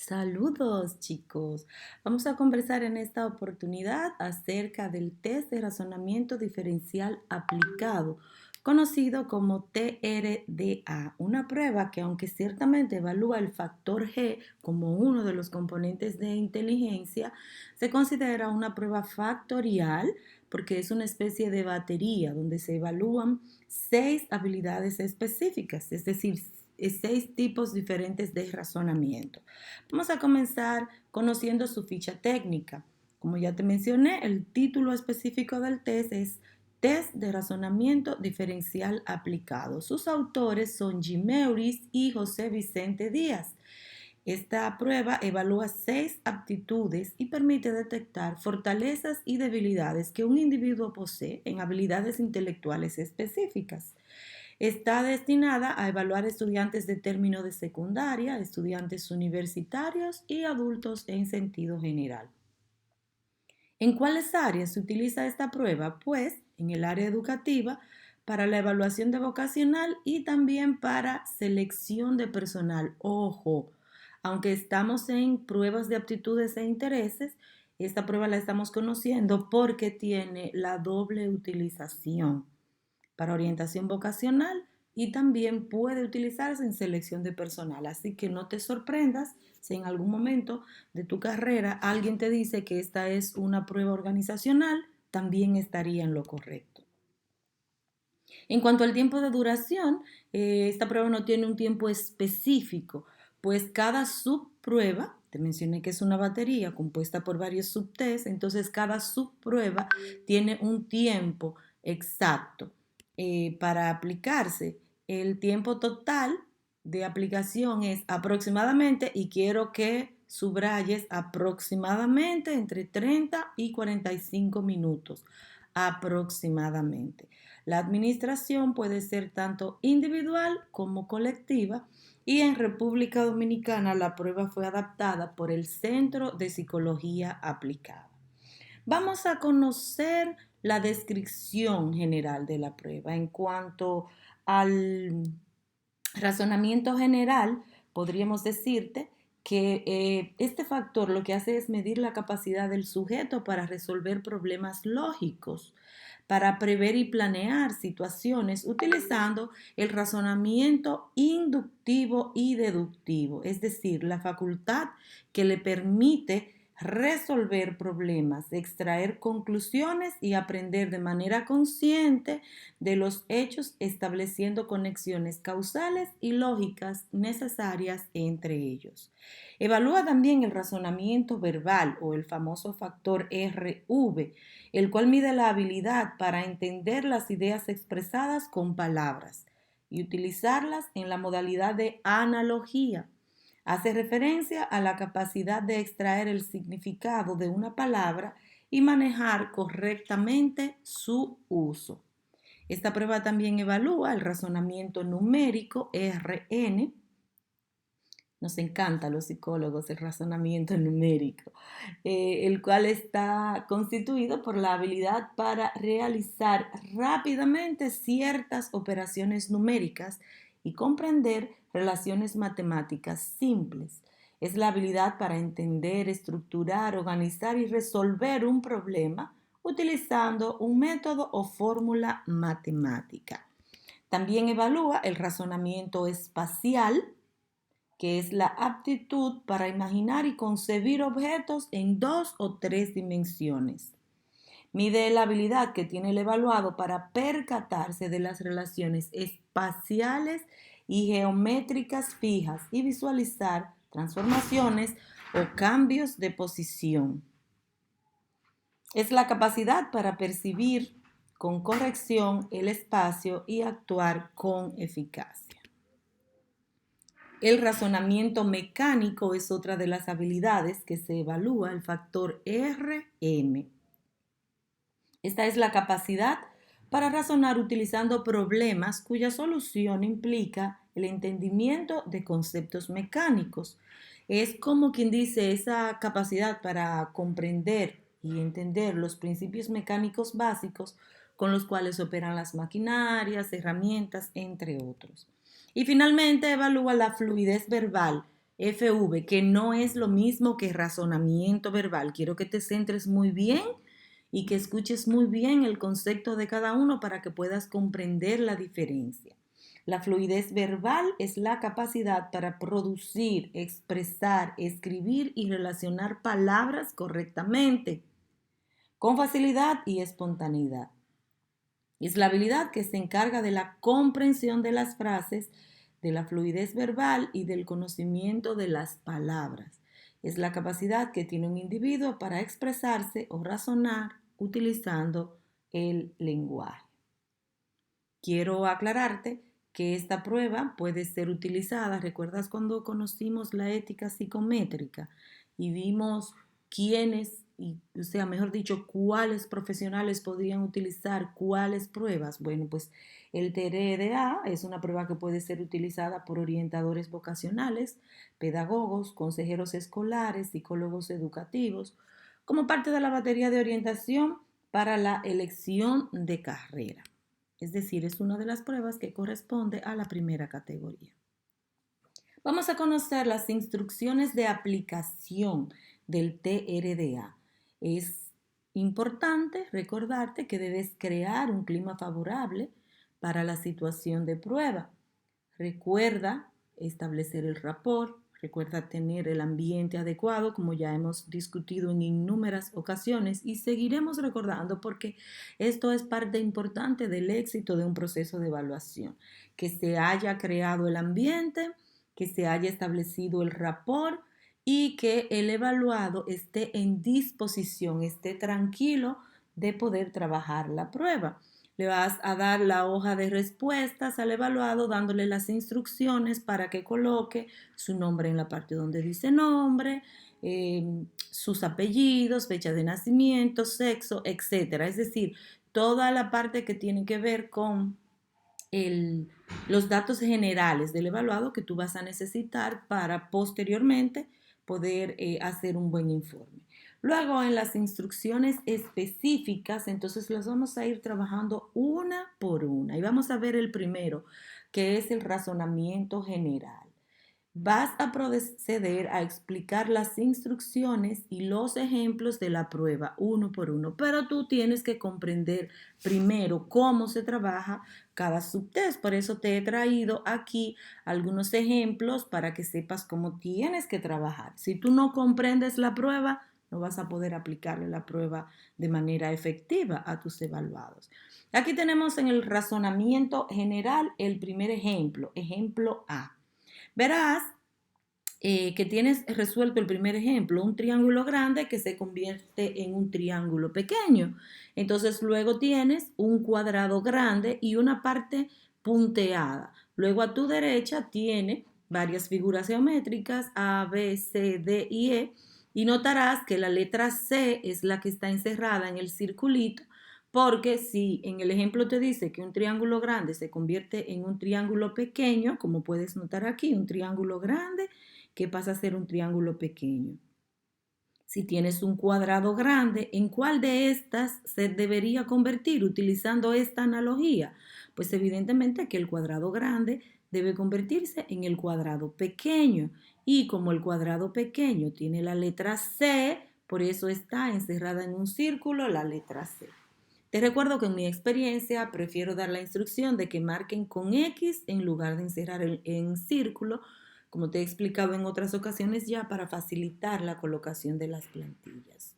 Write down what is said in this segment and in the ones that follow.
Saludos, chicos. Vamos a conversar en esta oportunidad acerca del test de razonamiento diferencial aplicado, conocido como TRDA, una prueba que aunque ciertamente evalúa el factor G como uno de los componentes de inteligencia, se considera una prueba factorial porque es una especie de batería donde se evalúan 6 habilidades específicas, es decir, 6 tipos diferentes de razonamiento. Vamos a comenzar conociendo su ficha técnica. Como ya te mencioné, el título específico del test es Test de Razonamiento Diferencial Aplicado. Sus autores son Jim Meuris y José Vicente Díaz. Esta prueba evalúa 6 aptitudes y permite detectar fortalezas y debilidades que un individuo posee en habilidades intelectuales específicas. Está destinada a evaluar estudiantes de término de secundaria, estudiantes universitarios y adultos en sentido general. ¿En cuáles áreas se utiliza esta prueba? Pues en el área educativa, para la evaluación de vocacional y también para selección de personal. Ojo, aunque estamos en pruebas de aptitudes e intereses, esta prueba la estamos conociendo porque tiene la doble utilización para orientación vocacional y también puede utilizarse en selección de personal. Así que no te sorprendas si en algún momento de tu carrera alguien te dice que esta es una prueba organizacional, también estaría en lo correcto. En cuanto al tiempo de duración, esta prueba no tiene un tiempo específico, pues cada subprueba, te mencioné que es una batería compuesta por varios subtests, entonces cada subprueba tiene un tiempo exacto para aplicarse. El tiempo total de aplicación es aproximadamente, y quiero que subrayes aproximadamente entre 30 y 45 minutos, aproximadamente. La administración puede ser tanto individual como colectiva y en República Dominicana la prueba fue adaptada por el Centro de Psicología Aplicada. Vamos a conocer la descripción general de la prueba. En cuanto al razonamiento general, podríamos decirte que este factor lo que hace es medir la capacidad del sujeto para resolver problemas lógicos, para prever y planear situaciones utilizando el razonamiento inductivo y deductivo, es decir, la facultad que le permite resolver problemas, extraer conclusiones y aprender de manera consciente de los hechos, estableciendo conexiones causales y lógicas necesarias entre ellos. Evalúa también el razonamiento verbal o el famoso factor RV, el cual mide la habilidad para entender las ideas expresadas con palabras y utilizarlas en la modalidad de analogía. Hace referencia a la capacidad de extraer el significado de una palabra y manejar correctamente su uso. Esta prueba también evalúa el razonamiento numérico RN. Nos encanta a los psicólogos el razonamiento numérico, el cual está constituido por la habilidad para realizar rápidamente ciertas operaciones numéricas y comprender relaciones matemáticas simples. Es la habilidad para entender, estructurar, organizar y resolver un problema utilizando un método o fórmula matemática. También evalúa el razonamiento espacial, que es la aptitud para imaginar y concebir objetos en 2 o 3 dimensiones. Mide la habilidad que tiene el evaluado para percatarse de las relaciones espaciales y geométricas fijas y visualizar transformaciones o cambios de posición. Es la capacidad para percibir con corrección el espacio y actuar con eficacia. El razonamiento mecánico es otra de las habilidades que se evalúa, el factor RM. Esta es la capacidad para razonar utilizando problemas cuya solución implica el entendimiento de conceptos mecánicos. Es como quien dice esa capacidad para comprender y entender los principios mecánicos básicos con los cuales operan las maquinarias, herramientas, entre otros. Y finalmente evalúa la fluidez verbal, FV, que no es lo mismo que razonamiento verbal. Quiero que te centres muy bien y que escuches muy bien el concepto de cada uno para que puedas comprender la diferencia. La fluidez verbal es la capacidad para producir, expresar, escribir y relacionar palabras correctamente, con facilidad y espontaneidad. Es la habilidad que se encarga de la comprensión de las frases, de la fluidez verbal y del conocimiento de las palabras. Es la capacidad que tiene un individuo para expresarse o razonar utilizando el lenguaje. Quiero aclararte que esta prueba puede ser utilizada. ¿Recuerdas cuando conocimos la ética psicométrica y vimos quiénes, o sea, mejor dicho, cuáles profesionales podrían utilizar cuáles pruebas? Bueno, pues el TREDA es una prueba que puede ser utilizada por orientadores vocacionales, pedagogos, consejeros escolares, psicólogos educativos, como parte de la batería de orientación para la elección de carrera. Es decir, es una de las pruebas que corresponde a la primera categoría. Vamos a conocer las instrucciones de aplicación del TRDA. Es importante recordarte que debes crear un clima favorable para la situación de prueba. Recuerda establecer el rapport, recuerda tener el ambiente adecuado, como ya hemos discutido en innumerables ocasiones y seguiremos recordando porque esto es parte importante del éxito de un proceso de evaluación, que se haya creado el ambiente, que se haya establecido el rapport y que el evaluado esté en disposición, esté tranquilo de poder trabajar la prueba. Le vas a dar la hoja de respuestas al evaluado dándole las instrucciones para que coloque su nombre en la parte donde dice nombre, sus apellidos, fecha de nacimiento, sexo, etcétera. Es decir, toda la parte que tiene que ver con los datos generales del evaluado que tú vas a necesitar para posteriormente poder hacer un buen informe. Luego en las instrucciones específicas, entonces las vamos a ir trabajando una por una y vamos a ver el primero, que es el razonamiento general. Vas a proceder a explicar las instrucciones y los ejemplos de la prueba uno por uno, pero tú tienes que comprender primero cómo se trabaja cada subtest. Por eso te he traído aquí algunos ejemplos para que sepas cómo tienes que trabajar. Si tú no comprendes la prueba, no vas a poder aplicarle la prueba de manera efectiva a tus evaluados. Aquí tenemos en el razonamiento general el primer ejemplo, ejemplo A. Verás que tienes resuelto el primer ejemplo, un triángulo grande que se convierte en un triángulo pequeño. Entonces luego tienes un cuadrado grande y una parte punteada. Luego a tu derecha tiene varias figuras geométricas A, B, C, D y E. Y notarás que la letra C es la que está encerrada en el circulito, porque si en el ejemplo te dice que un triángulo grande se convierte en un triángulo pequeño, como puedes notar aquí, un triángulo grande que pasa a ser un triángulo pequeño. Si tienes un cuadrado grande, ¿en cuál de estas se debería convertir utilizando esta analogía? Pues evidentemente que el cuadrado grande debe convertirse en el cuadrado pequeño. Y como el cuadrado pequeño tiene la letra C, por eso está encerrada en un círculo la letra C. Te recuerdo que en mi experiencia prefiero dar la instrucción de que marquen con X en lugar de encerrar en círculo, como te he explicado en otras ocasiones ya, para facilitar la colocación de las plantillas.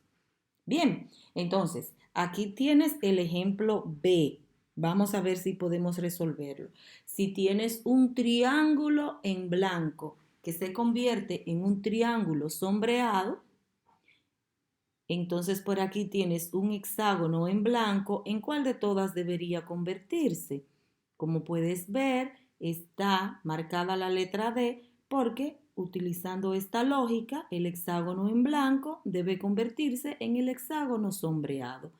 Bien, entonces, aquí tienes el ejemplo B. Vamos a ver si podemos resolverlo. Si tienes un triángulo en blanco que se convierte en un triángulo sombreado, entonces por aquí tienes un hexágono en blanco, ¿en cuál de todas debería convertirse? Como puedes ver, está marcada la letra D porque utilizando esta lógica, el hexágono en blanco debe convertirse en el hexágono sombreado.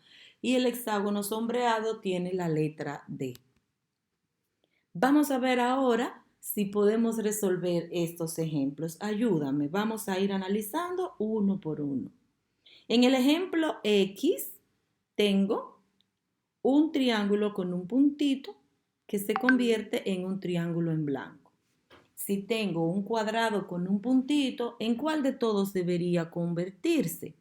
Y el hexágono sombreado tiene la letra D. Vamos a ver ahora si podemos resolver estos ejemplos. Ayúdame, vamos a ir analizando uno por uno. En el ejemplo X tengo un triángulo con un puntito que se convierte en un triángulo en blanco. Si tengo un cuadrado con un puntito, ¿en cuál de todos debería convertirse?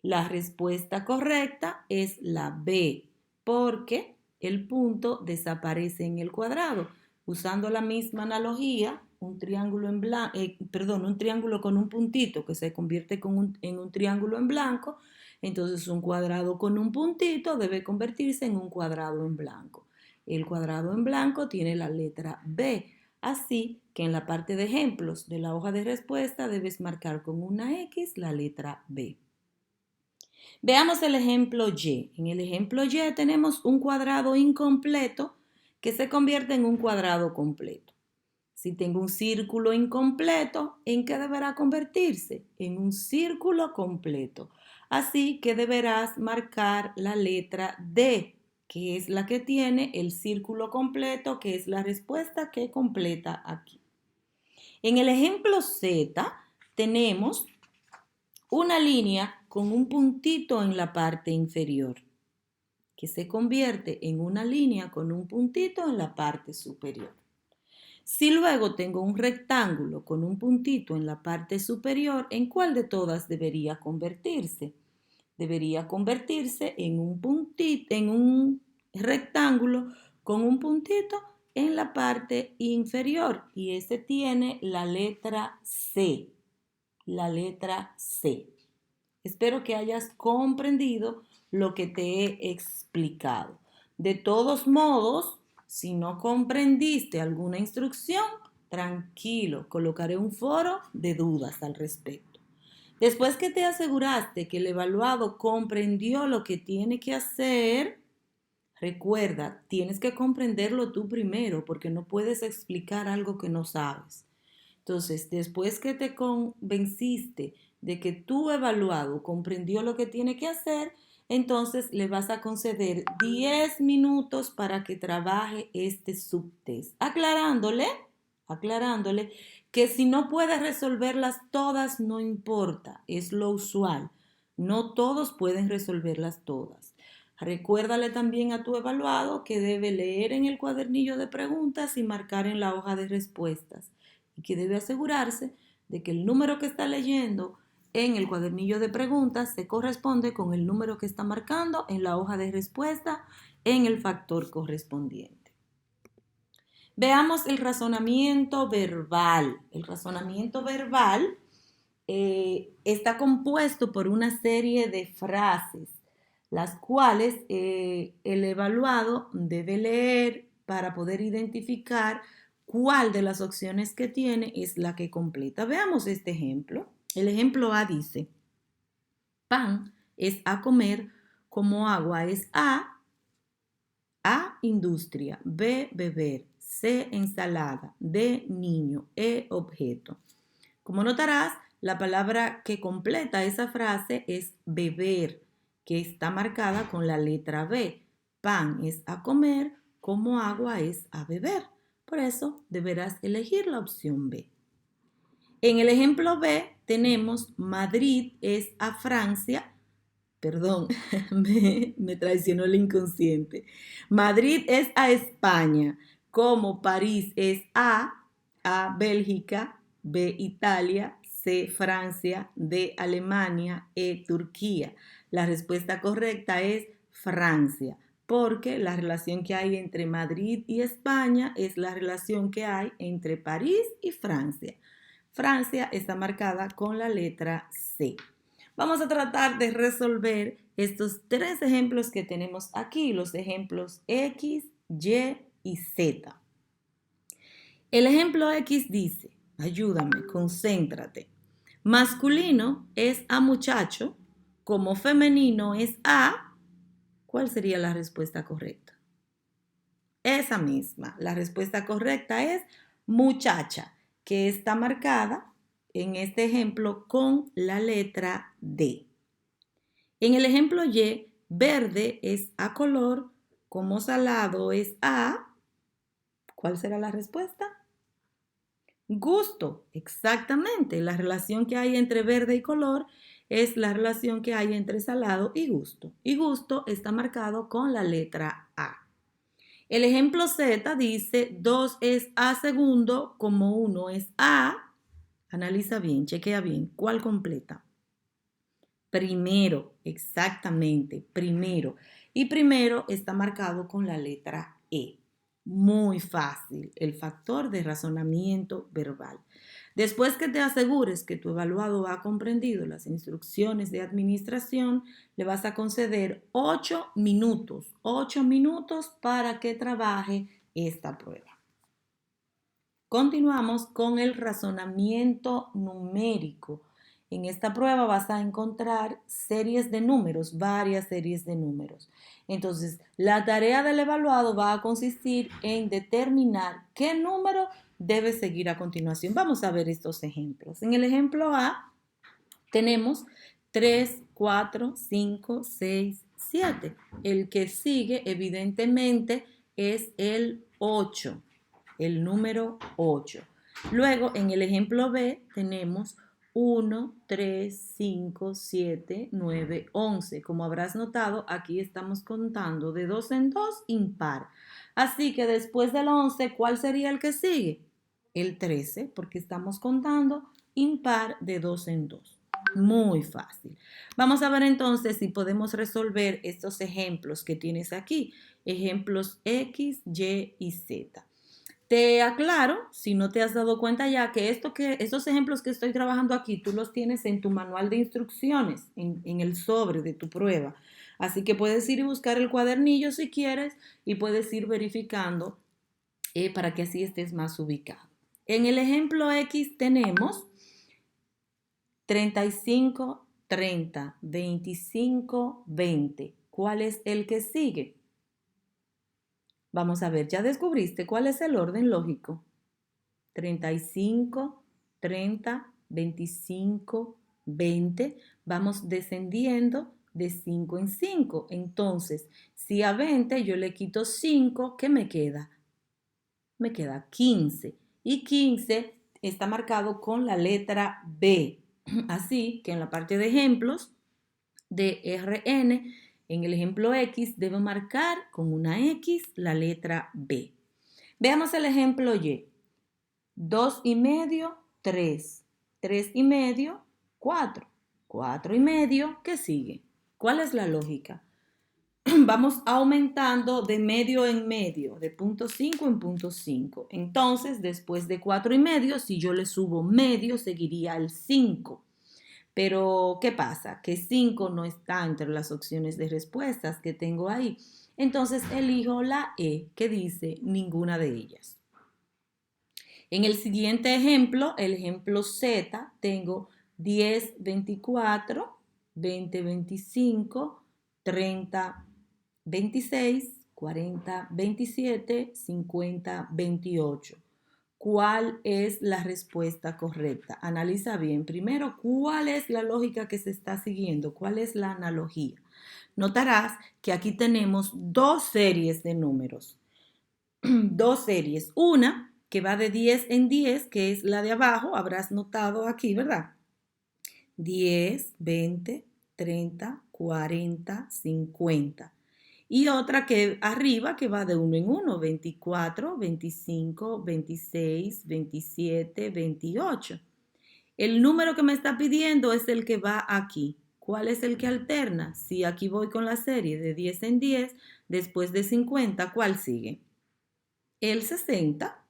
La respuesta correcta es la B, porque el punto desaparece en el cuadrado. Usando la misma analogía, un triángulo un triángulo con un puntito que se convierte en un triángulo en blanco, entonces un cuadrado con un puntito debe convertirse en un cuadrado en blanco. El cuadrado en blanco tiene la letra B, así que en la parte de ejemplos de la hoja de respuesta debes marcar con una X la letra B. Veamos el ejemplo Y. En el ejemplo Y tenemos un cuadrado incompleto que se convierte en un cuadrado completo. Si tengo un círculo incompleto, ¿en qué deberá convertirse? En un círculo completo. Así que deberás marcar la letra D, que es la que tiene el círculo completo, que es la respuesta que completa aquí. En el ejemplo Z tenemos una línea con un puntito en la parte inferior, que se convierte en una línea con un puntito en la parte superior. Si luego tengo un rectángulo con un puntito en la parte superior, ¿en cuál de todas debería convertirse? Debería convertirse en un puntito, en un rectángulo con un puntito en la parte inferior, y ese tiene la letra C. La letra C. Espero que hayas comprendido lo que te he explicado. De todos modos, si no comprendiste alguna instrucción, tranquilo, colocaré un foro de dudas al respecto. Después que te aseguraste que el evaluado comprendió lo que tiene que hacer, recuerda, tienes que comprenderlo tú primero porque no puedes explicar algo que no sabes. Entonces, después que te convenciste de que tu evaluado comprendió lo que tiene que hacer, entonces le vas a conceder 10 minutos para que trabaje este subtest, aclarándole que si no puedes resolverlas todas, no importa, es lo usual. No todos pueden resolverlas todas. Recuérdale también a tu evaluado que debe leer en el cuadernillo de preguntas y marcar en la hoja de respuestas, y que debe asegurarse de que el número que está leyendo en el cuadernillo de preguntas se corresponde con el número que está marcando en la hoja de respuesta en el factor correspondiente. Veamos el razonamiento verbal. El razonamiento verbal está compuesto por una serie de frases, las cuales el evaluado debe leer para poder identificar cuál de las opciones que tiene es la que completa. Veamos este ejemplo. El ejemplo A dice, pan es a comer, como agua es A, industria, B, beber, C, ensalada, D, niño, E, objeto. Como notarás, la palabra que completa esa frase es beber, que está marcada con la letra B. Pan es a comer, como agua es a beber. Por eso deberás elegir la opción B. En el ejemplo B tenemos Madrid es a Francia. Perdón, me traicionó el inconsciente. Madrid es a España, como París es A Bélgica, B Italia, C Francia, D Alemania, E Turquía. La respuesta correcta es Francia, porque la relación que hay entre Madrid y España es la relación que hay entre París y Francia. Francia está marcada con la letra C. Vamos a tratar de resolver estos tres ejemplos que tenemos aquí, los ejemplos X, Y y Z. El ejemplo X dice, ayúdame, concéntrate. Masculino es a muchacho, como femenino es a, ¿cuál sería la respuesta correcta? Esa misma, la respuesta correcta es muchacha, que está marcada en este ejemplo con la letra D. En el ejemplo Y, verde es a color, como salado es a, ¿cuál será la respuesta? Gusto, exactamente. La relación que hay entre verde y color es la relación que hay entre salado y gusto. Y gusto está marcado con la letra A. El ejemplo Z dice 2 es A segundo como 1 es A. Analiza bien, chequea bien. ¿Cuál completa? Primero, exactamente, primero. Y primero está marcado con la letra E. Muy fácil, el factor de razonamiento verbal. Después que te asegures que tu evaluado ha comprendido las instrucciones de administración, le vas a conceder 8 minutos para que trabaje esta prueba. Continuamos con el razonamiento numérico. En esta prueba vas a encontrar series de números, varias series de números. Entonces, la tarea del evaluado va a consistir en determinar qué número debe seguir a continuación. Vamos a ver estos ejemplos. En el ejemplo A tenemos 3, 4, 5, 6, 7. El que sigue, evidentemente, es el 8, el número 8. Luego, en el ejemplo B, tenemos 1, 3, 5, 7, 9, 11. Como habrás notado, aquí estamos contando de 2 en 2 impar. Así que después del 11, ¿cuál sería el que sigue? El 13, porque estamos contando impar de 2 en 2. Muy fácil. Vamos a ver entonces si podemos resolver estos ejemplos que tienes aquí. Ejemplos X, Y y Z. Te aclaro, si no te has dado cuenta ya, que estos ejemplos que estoy trabajando aquí, tú los tienes en tu manual de instrucciones, en el sobre de tu prueba. Así que puedes ir y buscar el cuadernillo si quieres y puedes ir verificando para que así estés más ubicado. En el ejemplo X tenemos 35, 30, 25, 20. ¿Cuál es el que sigue? Vamos a ver, ya descubriste cuál es el orden lógico. 35, 30, 25, 20. Vamos descendiendo de 5 en 5. Entonces, si a 20 yo le quito 5, ¿qué me queda? Me queda 15. Y 15 está marcado con la letra B. Así que en la parte de ejemplos de RN, en el ejemplo X, debo marcar con una X la letra B. Veamos el ejemplo Y. 2 y medio, 3. 3 y medio, 4. 4 y medio, ¿qué sigue? ¿Cuál es la lógica? Vamos aumentando de medio en medio, de punto 5 en punto 5. Entonces, después de 4 y medio, si yo le subo medio, seguiría el 5. Pero, ¿qué pasa? Que 5 no está entre las opciones de respuestas que tengo ahí. Entonces, elijo la E, que dice ninguna de ellas. En el siguiente ejemplo, el ejemplo Z, tengo 10, 24, 20, 25, 30, 26, 40, 27, 50, 28. ¿Cuál es la respuesta correcta? Analiza bien. Primero, ¿cuál es la lógica que se está siguiendo? ¿Cuál es la analogía? Notarás que aquí tenemos dos series de números. Dos series. Una que va de 10 en 10, que es la de abajo. Habrás notado aquí, ¿verdad? 10, 20, 30, 40, 50. Y otra que arriba que va de 1 en 1, 24, 25, 26, 27, 28. El número que me está pidiendo es el que va aquí. ¿Cuál es el que alterna? Si aquí voy con la serie de 10 en 10, después de 50, ¿cuál sigue? El 60,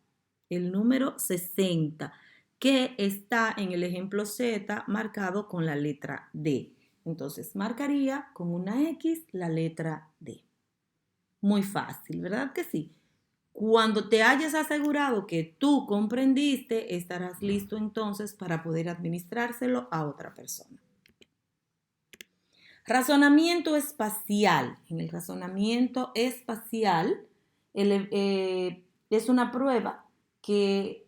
el número 60, que está en el ejemplo Z marcado con la letra D. Entonces marcaría con una X la letra D. Muy fácil, ¿verdad que sí? Cuando te hayas asegurado que tú comprendiste, estarás listo entonces para poder administrárselo a otra persona. Razonamiento espacial. En el razonamiento espacial es una prueba que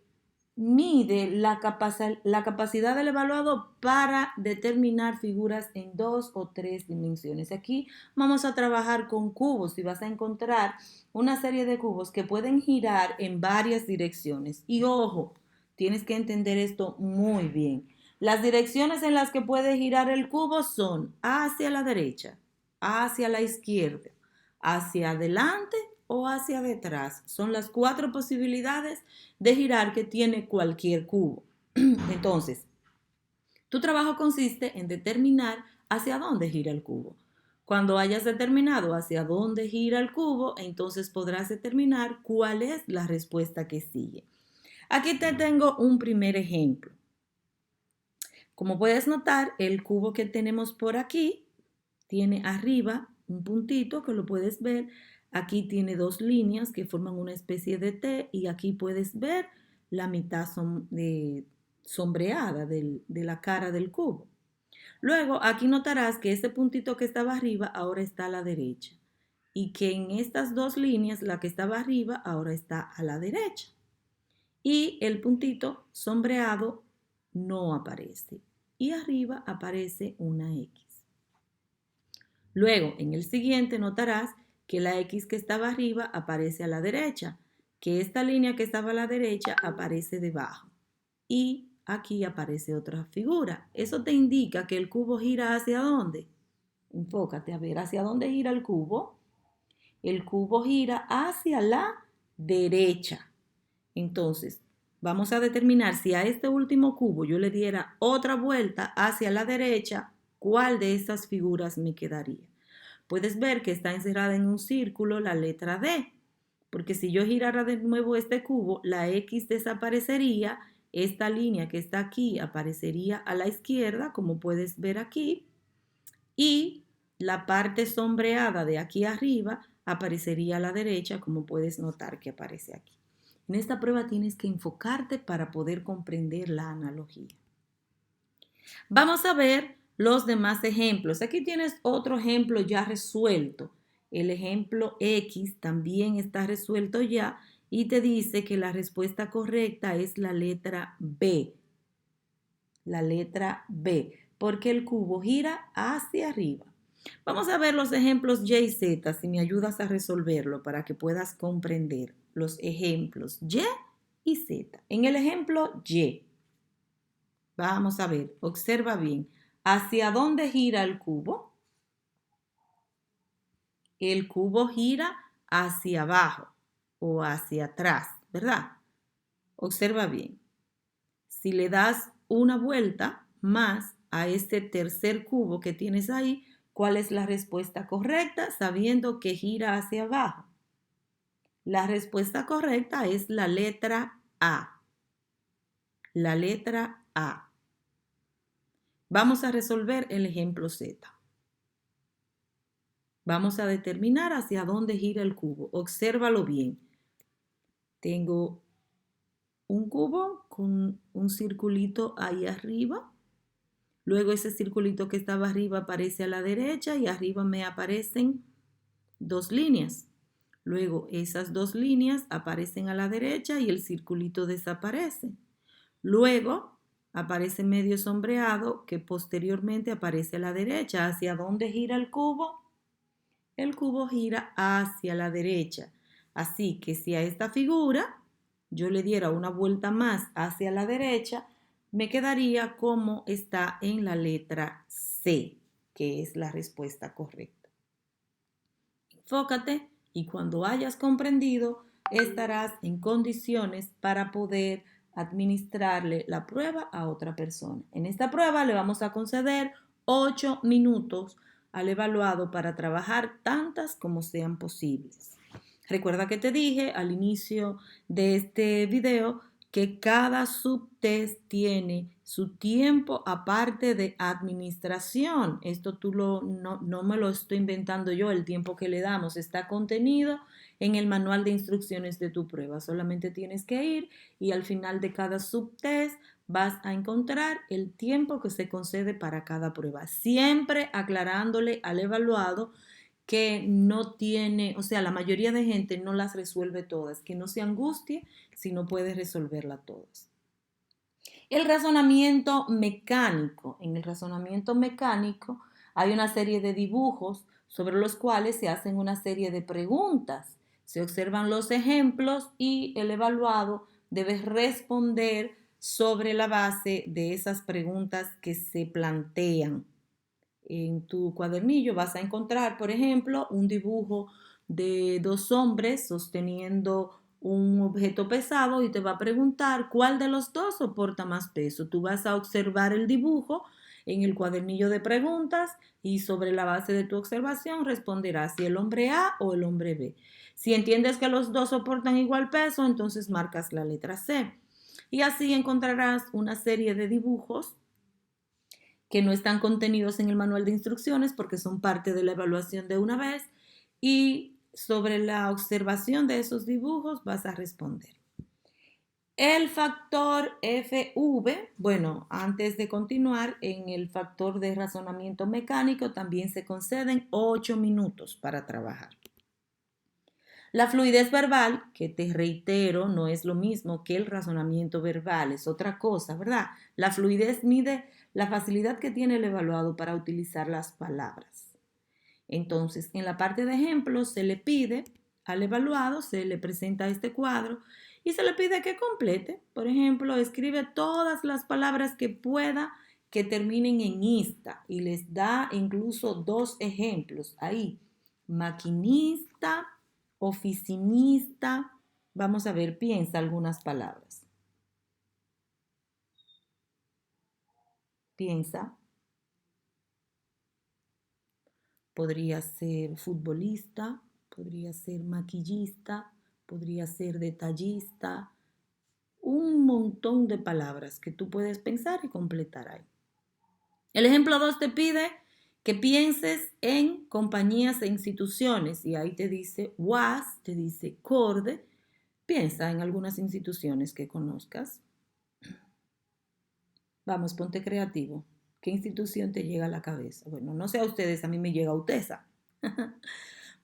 mide la capacidad del evaluado para determinar figuras en 2 o 3 dimensiones. Aquí vamos a trabajar con cubos y vas a encontrar una serie de cubos que pueden girar en varias direcciones. Y ojo, tienes que entender esto muy bien. Las direcciones en las que puede girar el cubo son hacia la derecha, hacia la izquierda, hacia adelante o hacia detrás. Son las 4 posibilidades de girar que tiene cualquier cubo. Entonces, tu trabajo consiste en determinar hacia dónde gira el cubo. Cuando hayas determinado hacia dónde gira el cubo, entonces podrás determinar cuál es la respuesta que sigue. Aquí te tengo un primer ejemplo. Como puedes notar, el cubo que tenemos por aquí tiene arriba un puntito que lo puedes ver. Aquí tiene 2 líneas que forman una especie de T y aquí puedes ver la mitad sombreada de la cara del cubo. Luego aquí notarás que ese puntito que estaba arriba ahora está a la derecha y que en estas 2 líneas la que estaba arriba ahora está a la derecha y el puntito sombreado no aparece y arriba aparece una X. Luego en el siguiente notarás que la X que estaba arriba aparece a la derecha, que esta línea que estaba a la derecha aparece debajo y aquí aparece otra figura. Eso te indica que el cubo gira ¿hacia dónde? Enfócate a ver hacia dónde gira el cubo. El cubo gira hacia la derecha. Entonces, vamos a determinar si a este último cubo yo le diera otra vuelta hacia la derecha, ¿cuál de estas figuras me quedaría? Puedes ver que está encerrada en un círculo la letra D, porque si yo girara de nuevo este cubo, la X desaparecería, esta línea que está aquí aparecería a la izquierda, como puedes ver aquí, y la parte sombreada de aquí arriba aparecería a la derecha, como puedes notar que aparece aquí. En esta prueba tienes que enfocarte para poder comprender la analogía. Vamos a ver los demás ejemplos. Aquí tienes otro ejemplo ya resuelto. El ejemplo X también está resuelto ya y te dice que la respuesta correcta es la letra B. La letra B, porque el cubo gira hacia arriba. Vamos a ver los ejemplos Y y Z, si me ayudas a resolverlo para que puedas comprender los ejemplos Y y Z. En el ejemplo Y, vamos a ver, observa bien. ¿Hacia dónde gira el cubo? El cubo gira hacia abajo o hacia atrás, ¿verdad? Observa bien. Si le das una vuelta más a este tercer cubo que tienes ahí, ¿cuál es la respuesta correcta? Sabiendo que gira hacia abajo. La respuesta correcta es la letra A. La letra A. Vamos a resolver el ejemplo Z. Vamos a determinar hacia dónde gira el cubo. Obsérvalo bien. Tengo un cubo con un circulito ahí arriba. Luego ese circulito que estaba arriba aparece a la derecha y arriba me aparecen 2 líneas. Luego esas 2 líneas aparecen a la derecha y el circulito desaparece. Luego aparece medio sombreado que posteriormente aparece a la derecha. ¿Hacia dónde gira el cubo? El cubo gira hacia la derecha. Así que si a esta figura yo le diera una vuelta más hacia la derecha, me quedaría como está en la letra C, que es la respuesta correcta. Enfócate y cuando hayas comprendido, estarás en condiciones para poder administrarle la prueba a otra persona. En esta prueba le vamos a conceder 8 minutos al evaluado para trabajar tantas como sean posibles. Recuerda que te dije al inicio de este video que cada subtest tiene su tiempo aparte de administración. Esto no me lo estoy inventando yo, el tiempo que le damos está contenido en el manual de instrucciones de tu prueba. Solamente tienes que ir y al final de cada subtest vas a encontrar el tiempo que se concede para cada prueba, siempre aclarándole al evaluado que no tiene, o sea, la mayoría de gente no las resuelve todas, que no se angustie si no puede resolverlas todas. El razonamiento mecánico. En el razonamiento mecánico hay una serie de dibujos sobre los cuales se hacen una serie de preguntas. Se observan los ejemplos y el evaluado debe responder sobre la base de esas preguntas que se plantean. En tu cuadernillo vas a encontrar, por ejemplo, un dibujo de dos hombres sosteniendo un objeto pesado y te va a preguntar cuál de los dos soporta más peso. Tú vas a observar el dibujo en el cuadernillo de preguntas y sobre la base de tu observación responderás si el hombre A o el hombre B. Si entiendes que los dos soportan igual peso, entonces marcas la letra C. Y así encontrarás una serie de dibujos que no están contenidos en el manual de instrucciones porque son parte de la evaluación de una vez y sobre la observación de esos dibujos vas a responder. El factor FV, bueno, antes de continuar, en el factor de razonamiento mecánico también se conceden 8 minutos para trabajar. La fluidez verbal, que te reitero, no es lo mismo que el razonamiento verbal, es otra cosa, ¿verdad? La fluidez mide la facilidad que tiene el evaluado para utilizar las palabras. Entonces, en la parte de ejemplos se le pide al evaluado, se le presenta este cuadro y se le pide que complete. Por ejemplo, escribe todas las palabras que pueda que terminen en ista y les da incluso dos ejemplos ahí. Maquinista, oficinista. Vamos a ver, piensa algunas palabras. Piensa. Podría ser futbolista, podría ser maquillista, podría ser detallista. Un montón de palabras que tú puedes pensar y completar ahí. El ejemplo 2 te pide que pienses en compañías e instituciones y ahí te dice WAS, te dice CORDE. Piensa en algunas instituciones que conozcas. Vamos, ponte creativo. ¿Qué institución te llega a la cabeza? Bueno, no sé a ustedes, a mí me llega UTESA.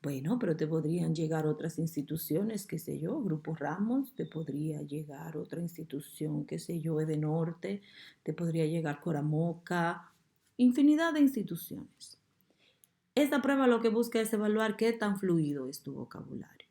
Bueno, pero te podrían llegar otras instituciones, qué sé yo, Grupo Ramos, te podría llegar otra institución, qué sé yo, Edenorte, te podría llegar Coramoca, infinidad de instituciones. Esta prueba lo que busca es evaluar qué tan fluido es tu vocabulario.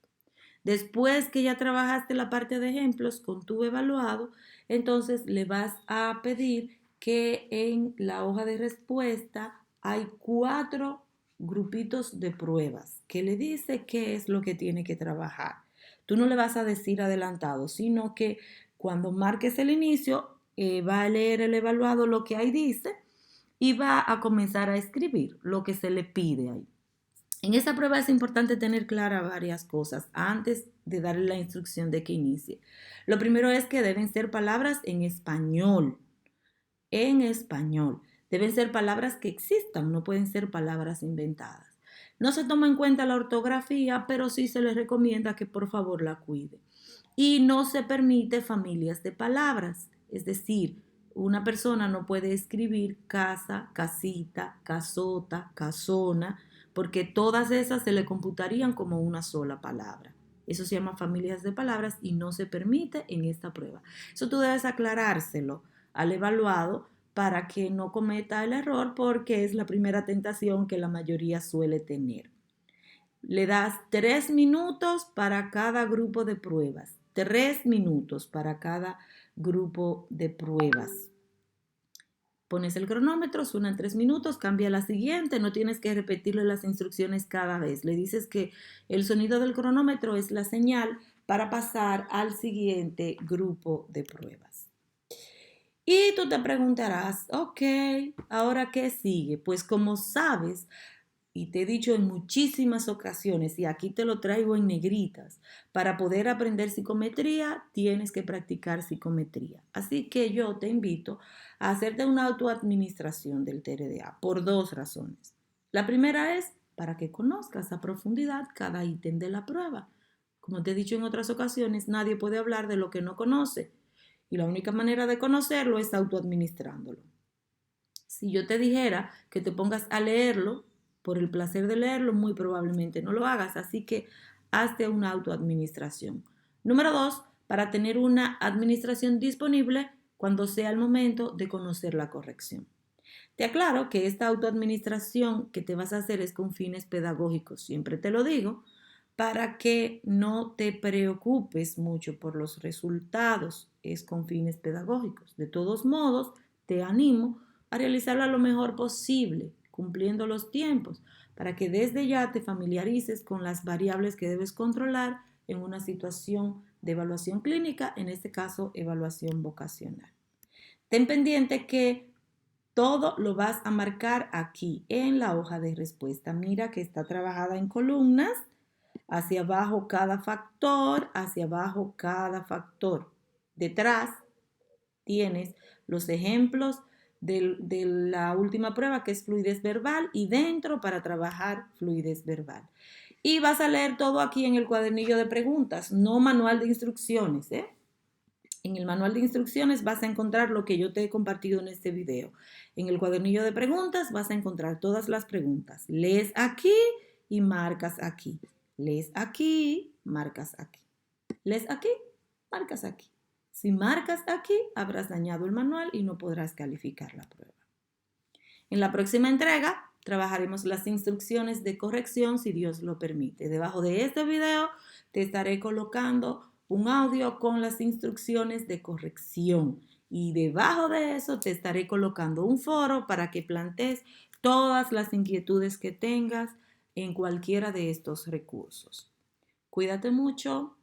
Después que ya trabajaste la parte de ejemplos con tu evaluado, entonces le vas a pedir que en la hoja de respuesta hay 4 grupitos de pruebas que le dice qué es lo que tiene que trabajar. Tú no le vas a decir adelantado, sino que cuando marques el inicio, va a leer el evaluado lo que ahí dice y va a comenzar a escribir lo que se le pide ahí. En esta prueba es importante tener claras varias cosas antes de darle la instrucción de que inicie. Lo primero es que deben ser palabras en español. En español. Deben ser palabras que existan, no pueden ser palabras inventadas. No se toma en cuenta la ortografía, pero sí se les recomienda que por favor la cuide. Y no se permite familias de palabras, es decir, una persona no puede escribir casa, casita, casota, casona, porque todas esas se le computarían como una sola palabra. Eso se llama familias de palabras y no se permite en esta prueba. Eso tú debes aclarárselo al evaluado para que no cometa el error porque es la primera tentación que la mayoría suele tener. Le das 3 minutos para cada grupo de pruebas. 3 minutos para cada grupo de pruebas. Pones el cronómetro, suenan 3 minutos, cambia la siguiente, no tienes que repetirle las instrucciones cada vez. Le dices que el sonido del cronómetro es la señal para pasar al siguiente grupo de pruebas. Y tú te preguntarás, ok, ¿ahora qué sigue? Pues como sabes, y te he dicho en muchísimas ocasiones, y aquí te lo traigo en negritas, para poder aprender psicometría tienes que practicar psicometría. Así que yo te invito a hacerte una autoadministración del TRDA por 2 razones. La primera es para que conozcas a profundidad cada ítem de la prueba. Como te he dicho en otras ocasiones, nadie puede hablar de lo que no conoce y la única manera de conocerlo es autoadministrándolo. Si yo te dijera que te pongas a leerlo, por el placer de leerlo, muy probablemente no lo hagas. Así que hazte una autoadministración. Número 2, para tener una administración disponible cuando sea el momento de conocer la corrección. Te aclaro que esta autoadministración que te vas a hacer es con fines pedagógicos, siempre te lo digo, para que no te preocupes mucho por los resultados, es con fines pedagógicos. De todos modos, te animo a realizarla lo mejor posible. cumpliendo los tiempos, para que desde ya te familiarices con las variables que debes controlar en una situación de evaluación clínica, en este caso, evaluación vocacional. Ten pendiente que todo lo vas a marcar aquí en la hoja de respuesta. Mira que está trabajada en columnas, hacia abajo cada factor, hacia abajo cada factor. Detrás tienes los ejemplos de la última prueba, que es fluidez verbal, y dentro para trabajar fluidez verbal. Y vas a leer todo aquí en el cuadernillo de preguntas, no manual de instrucciones, ¿eh? En el manual de instrucciones vas a encontrar lo que yo te he compartido en este video. En el cuadernillo de preguntas vas a encontrar todas las preguntas. Lees aquí y marcas aquí. Lees aquí, marcas aquí. Lees aquí, marcas aquí. Si marcas aquí, habrás dañado el manual y no podrás calificar la prueba. En la próxima entrega trabajaremos las instrucciones de corrección si Dios lo permite. Debajo de este video te estaré colocando un audio con las instrucciones de corrección y debajo de eso te estaré colocando un foro para que plantees todas las inquietudes que tengas en cualquiera de estos recursos. Cuídate mucho.